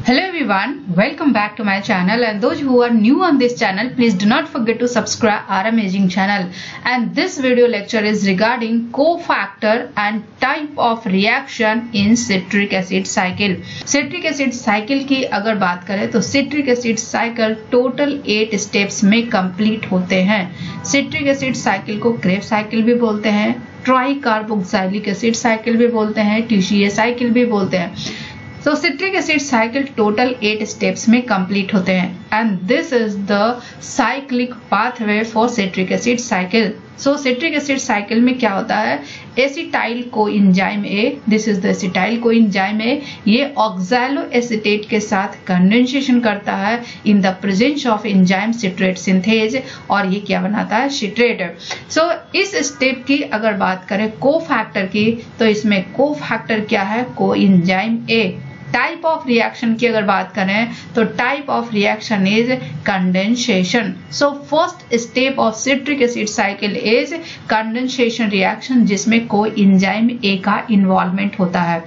Hello everyone, welcome back to my channel, and those who are new on this channel, please do not forget to subscribe our amazing channel. And this video lecture is regarding cofactor and type of reaction in citric acid cycle. Citric acid cycle की अगर बात करें तो citric acid cycle total 8 steps में complete होते हैं. Citric acid cycle को Krebs cycle भी बोलते हैं, ट्राई कार्बोक्सिलिक एसिड साइकिल भी बोलते हैं, TCA साइकिल भी बोलते हैं. So citric acid cycle total 8 steps में complete होते हैं, and this is the cyclic pathway for citric acid cycle. So citric acid cycle में क्या होता है, acetyl coenzyme A, this is the acetyl coenzyme A, ये ऑक्सैलोएसीटेट के साथ कंडेंसेशन करता है in the presence of enzyme citrate synthase, और ये क्या बनाता है, सिट्रेट. So इस स्टेप की अगर बात करें कोफैक्टर की, तो इसमें कोफैक्टर क्या है, coenzyme A. Type of reaction की अगर बात करें तो type of reaction is condensation. So first step of citric acid cycle is condensation reaction, जिसमें कोएंजाइम ए का इन्वॉल्वमेंट होता है.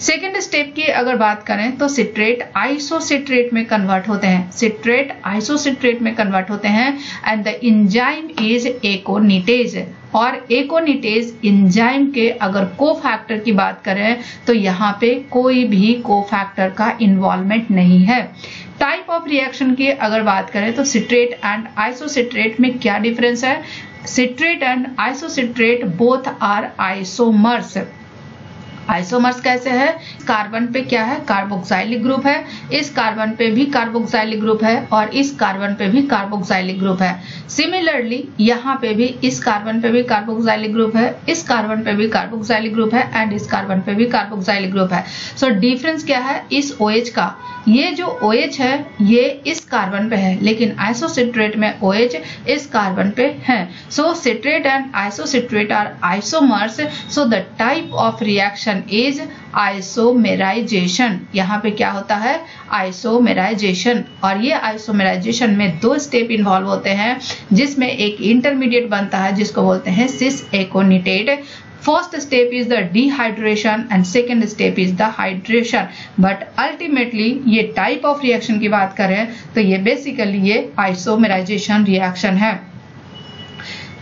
सेकेंड स्टेप की अगर बात करें तो सिट्रेट आइसोसिट्रेट में कन्वर्ट होते हैं, सिट्रेट आइसोसिट्रेट में कन्वर्ट होते हैं, एंड द एंजाइम इज एकोनिटेज. और एकोनिटेज एंजाइम के अगर कोफैक्टर की बात करें तो यहाँ पे कोई भी कोफैक्टर का इन्वॉल्वमेंट नहीं है. टाइप ऑफ रिएक्शन की अगर बात करें तो सिट्रेट एंड आइसोसिट्रेट में क्या डिफरेंस है, citrate and isocitrate both are isomers. Isomers कैसे है, कार्बन पे क्या है, कार्बोक्सिलिक ग्रुप है, इस कार्बन पे भी कार्बोक्सिलिक ग्रुप है, और इस कार्बन पे भी कार्बोक्सिलिक ग्रुप है. सिमिलरली यहाँ पे भी इस कार्बन पे भी कार्बोक्सिलिक ग्रुप है, इस कार्बन पे भी कार्बोक्सिलिक ग्रुप है, एंड इस कार्बन पे भी कार्बोक्सिलिक ग्रुप है. सो डिफरेंस क्या है इस OH का, ये जो OH है ये इस कार्बन पे है, लेकिन आइसोसिट्रेट में OH इस कार्बन पे है. So citrate and isocitrate are isomers. So the type of reaction is isomerization. यहाँ पे क्या होता है, आइसोमेराइजेशन. और ये आइसोमेराइजेशन में 2 स्टेप इन्वॉल्व होते हैं, जिसमें एक इंटरमीडिएट बनता है जिसको बोलते हैं सिस aconitate. First step is the dehydration and second step is the hydration. But ultimately ये type of reaction की बात करें तो ये basically ये isomerization reaction है.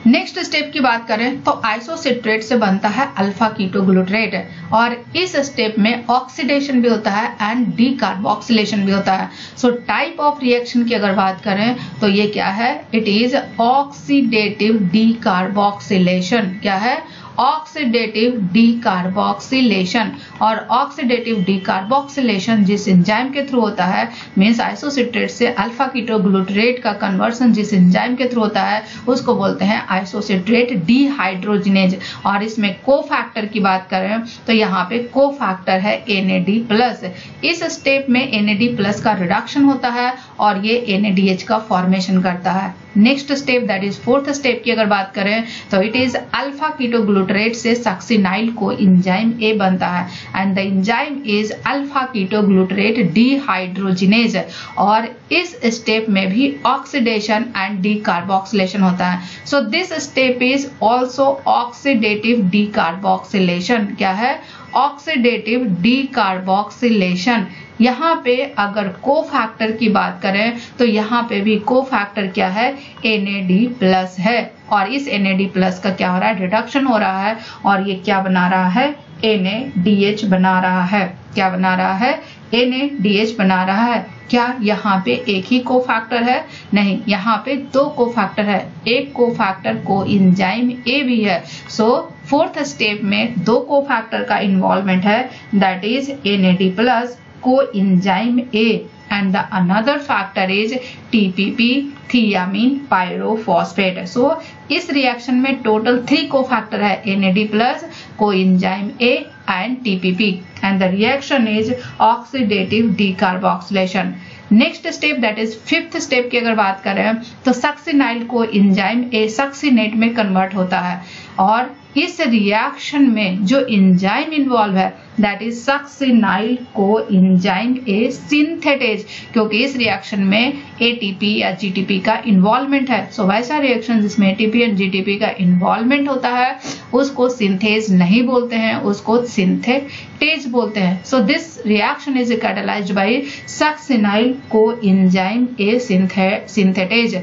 नेक्स्ट स्टेप की बात करें तो आइसोसिट्रेट से बनता है अल्फा कीटोग्लूटरेट, और इस स्टेप में ऑक्सीडेशन भी होता है एंड डीकार्बोक्सिलेशन भी होता है. सो टाइप ऑफ रिएक्शन की अगर बात करें तो ये क्या है, इट इज ऑक्सीडेटिव डीकार्बोक्सिलेशन. क्या है, ऑक्सीडेटिव डीकार्बोक्सिलेशन. और ऑक्सीडेटिव डीकार्बोक्सिलेशन जिस एंजाइम के थ्रू होता है, मींस आइसोसिट्रेट से अल्फा कीटोग्लूटरेट का कन्वर्सन जिस एंजाइम के थ्रू होता है उसको बोलते हैं आइसोसिट्रेट डीहाइड्रोजिनेज. और इसमें कोफैक्टर की बात करें तो यहाँ पे कोफैक्टर है NAD+. इस स्टेप में NAD+ का रिडक्शन होता है और ये NADH का फॉर्मेशन करता है. Next step that is fourth step की अगर बात करें तो इट इज अल्फा कीटोग्लूटरेट से सक्सिनाइल को एंजाइम A बनता है, and the enzyme is alpha ketoglutarate dehydrogenase. और इस स्टेप में भी ऑक्सीडेशन एंड डीकार्बोक्सिलेशन होता है. So this step is also oxidative decarboxylation. क्या है, ऑक्सीडेटिव डीकार्बोक्सिलेशन. यहाँ पे अगर कोफैक्टर की बात करें तो यहाँ पे भी कोफैक्टर क्या है, NAD+ है, और इस NAD+ का क्या हो रहा है, रिडक्शन हो रहा है, और ये क्या बना रहा है, NADH बना रहा है. क्या बना रहा है, NADH बना रहा है. क्या यहाँ पे एक ही कोफैक्टर है, नहीं, यहाँ पे 2 कोफैक्टर है. एक कोफैक्टर कोएंजाइम A भी है. सो फोर्थ स्टेप में 2 कोफैक्टर का इन्वॉल्वमेंट है, that is NAD+ coenzyme A, and the another factor is TPP, thiamine pyrophosphate. So इस रिएक्शन में टोटल 3 कोफैक्टर है, NAD+, coenzyme A and TPP, and the reaction is oxidative decarboxylation. Next step that is fifth step की अगर बात करें तो succinyl को enzyme A succinate में कन्वर्ट होता है, और इस रिएक्शन में जो एंजाइम इन्वॉल्व है that is succinyl coenzyme A synthetase, क्योंकि इस रिएक्शन में एटीपी या जीटीपी का इन्वॉल्वमेंट है। सो वैसा रिएक्शन जिसमें एटीपी एंड जीटीपी का इन्वॉल्वमेंट होता है उसको सिंथेज नहीं बोलते हैं, उसको सिंथेटेज बोलते हैं। So this reaction is catalysed by succinyl coenzyme A synthetase.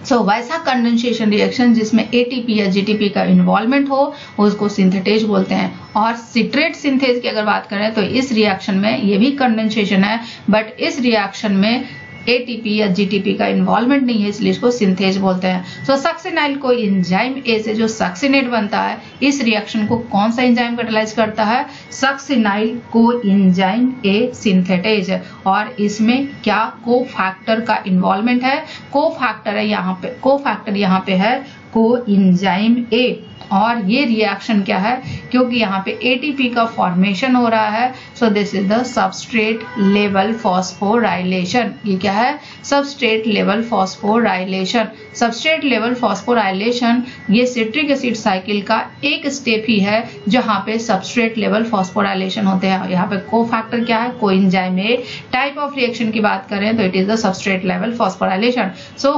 So वैसा कंडेंसेशन रिएक्शन जिसमें एटीपी या जीटीपी का इन्वॉल्वमेंट हो उसको सिंथेटेज बोलते हैं। और सिट्रेट सिंथेज की अगर बात करें तो इस रिएक्शन में ये भी कंडेंसेशन है, बट इस रिएक्शन में एटीपी या जीटीपी का इन्वॉल्वमेंट नहीं है, इसलिए इसको सिंथेज बोलते हैं। सो सक्सिनाइल कोएंजाइम ए से जो सक्सिनेट बनता है, इस रिएक्शन को कौन सा एंजाइम कैटालाइज करता है? Succinyl coenzyme A synthetase. और इसमें क्या कोफैक्टर का इन्वॉल्वमेंट है? कोफैक्टर है यहाँ पे, कोफैक्टर यहाँ पे है कोएंजाइम ए। और ये रिएक्शन क्या है? क्योंकि यहाँ पे एटीपी का फॉर्मेशन हो रहा है, so this is the substrate level phosphorylation. ये क्या है? Substrate level phosphorylation. Substrate level phosphorylation ये सिट्रिक एसिड साइकिल का एक स्टेप ही है जहाँ पे सबस्ट्रेट लेवल फॉस्फोराइलेशन होते हैं। यहाँ पे कोफैक्टर क्या है? Coenzyme A. Type of reaction की बात करें तो it is the substrate level phosphorylation. So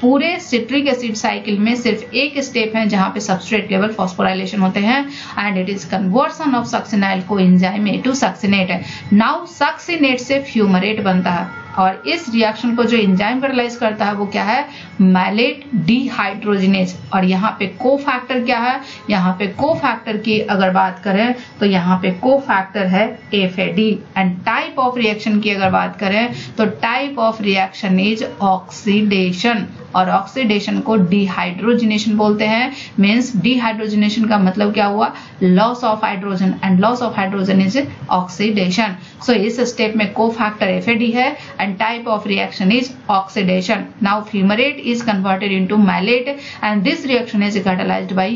पूरे सिट्रिक एसिड साइकिल में सिर्फ एक स्टेप है जहां पे सबस्ट्रेट लेवल फॉस्फोराइलेशन होते हैं and it is conversion of succinyl coenzyme A to succinate. Now succinate से फ्यूमरेट बनता है और इस रिएक्शन को जो एंजाइम कैटालाइज करता है वो क्या है? Malate dehydrogenase. और यहाँ पे कोफैक्टर क्या है? यहाँ पे कोफैक्टर की अगर बात करें तो यहाँ पे कोफैक्टर है FAD. And type of reaction की अगर बात करें तो type of reaction is oxidation. और ऑक्सीडेशन को डिहाइड्रोजिनेशन बोलते हैं। मींस डिहाइड्रोजिनेशन का मतलब क्या हुआ? Loss of hydrogen, and loss of hydrogen is oxidation. So इस स्टेप में कोफैक्टर एफएडी है and type of reaction is oxidation. Now fumarate is converted into malate and this reaction is catalyzed by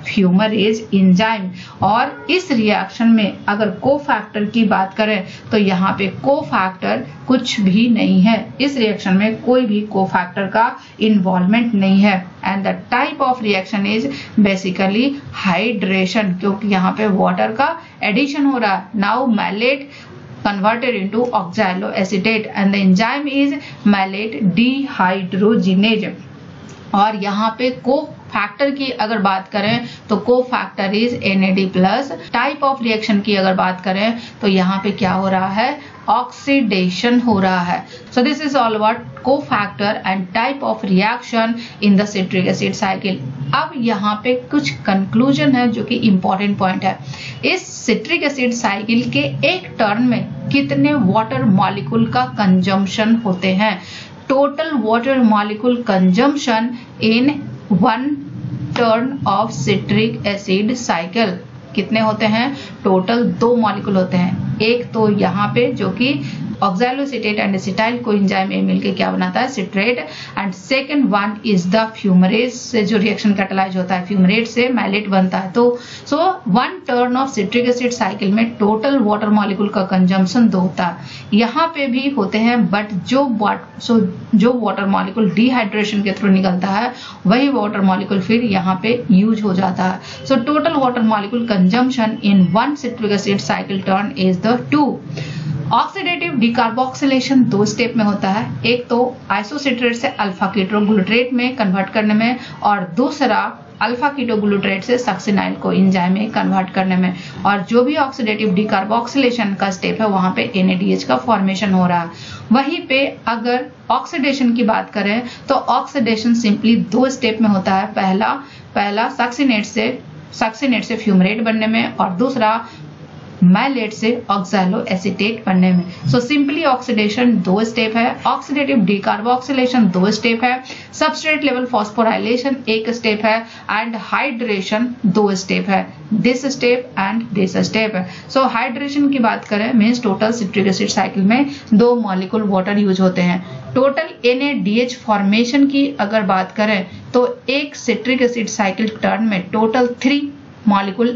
fumarase enzyme. और इस reaction में अगर cofactor की बात करें तो यहाँ पे कोफैक्टर कुछ भी नहीं है। इस रिएक्शन में कोई भी कोफैक्टर का इन्वॉल्वमेंट नहीं है and the type of reaction is basically hydration, क्योंकि यहाँ पे वाटर का एडिशन हो रहा है। Now malate converted into oxaloacetate and the enzyme is malate dehydrogenase। और यहाँ पे कोफैक्टर की अगर बात करें तो cofactor is NAD+। Type of reaction की अगर बात करें तो यहाँ पे क्या हो रहा है? ऑक्सीडेशन हो रहा है। So this is all about cofactor and type of reaction in the citric acid cycle. अब यहाँ पे कुछ कंक्लूजन है जो कि इंपॉर्टेंट पॉइंट है। इस सिट्रिक एसिड साइकिल के एक टर्न में कितने वाटर मॉलिक्यूल का कंजम्पशन होते हैं? Total water molecule consumption in one turn off citric acid cycle कितने होते हैं? टोटल 2 मॉलिक्यूल होते हैं। एक तो यहाँ पे जो कि ऑक्सैलोएसीटेट एंड एसिटाइल कोएंजाइम ए मिलके क्या बनाता है? Citrate. And second one is the fumarase से जो रिएक्शन कैटालाइज होता है, फ्यूमरेट से मैलेट बनता है। तो so one turn off citric acid cycle में टोटल वाटर मॉलिक्यूल का कंजम्पशन 2 होता है। यहाँ पे भी होते हैं बट जो वाटर मॉलिक्यूल डिहाइड्रेशन के थ्रू निकलता है वही वाटर मॉलिक्यूल फिर यहाँ पे यूज हो जाता है। So total water molecule consumption in one citric acid cycle turn is the 2। Oxidative decarboxylation 2 step में होता है। एक तो आइसोसिट्रेट से अल्फा कीटोग्लूट्रेट में कन्वर्ट करने में और दूसरा अल्फा कीटोग्लूट्रेट से सक्सिनाइल को एंजाइम में कन्वर्ट करने में। और जो भी ऑक्सीडेटिव डिकार्बोक्सिलेशन का स्टेप है वहां पे NADH का फॉर्मेशन हो रहा है। वहीं पे अगर ऑक्सीडेशन की बात करें तो ऑक्सीडेशन सिंपली 2 स्टेप में होता है। पहला सक्सिनेट से फ्यूमरेट बनने में और दूसरा मैलेट से ऑक्सैलोएसीटेट बनने में। सो सिंपली ऑक्सीडेशन 2 स्टेप है, ऑक्सीडेटिव डिकार्बोक्सिलेशन 2 स्टेप है, सबस्ट्रेट लेवल फॉस्फोराइलेशन 1 स्टेप है एंड हाइड्रेशन 2 स्टेप है। This step and this step है। सो हाइड्रेशन की बात करें means total citric acid cycle में 2 मॉलिक्यूल वाटर यूज होते हैं। टोटल NADH फॉर्मेशन की अगर बात करें तो एक सिट्रिक एसिड साइकिल टर्न में टोटल 3 मॉलिक्यूल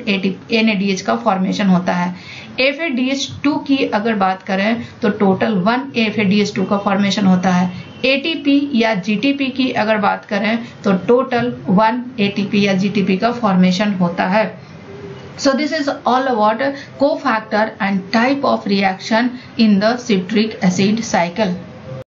NADH का फॉर्मेशन होता है। FADH2 की अगर बात करें तो टोटल 1 FADH2 का फॉर्मेशन होता है। ATP या GTP की अगर बात करें तो टोटल 1 ATP या GTP का फॉर्मेशन होता है। So this is all about cofactor and type of reaction in the citric acid cycle.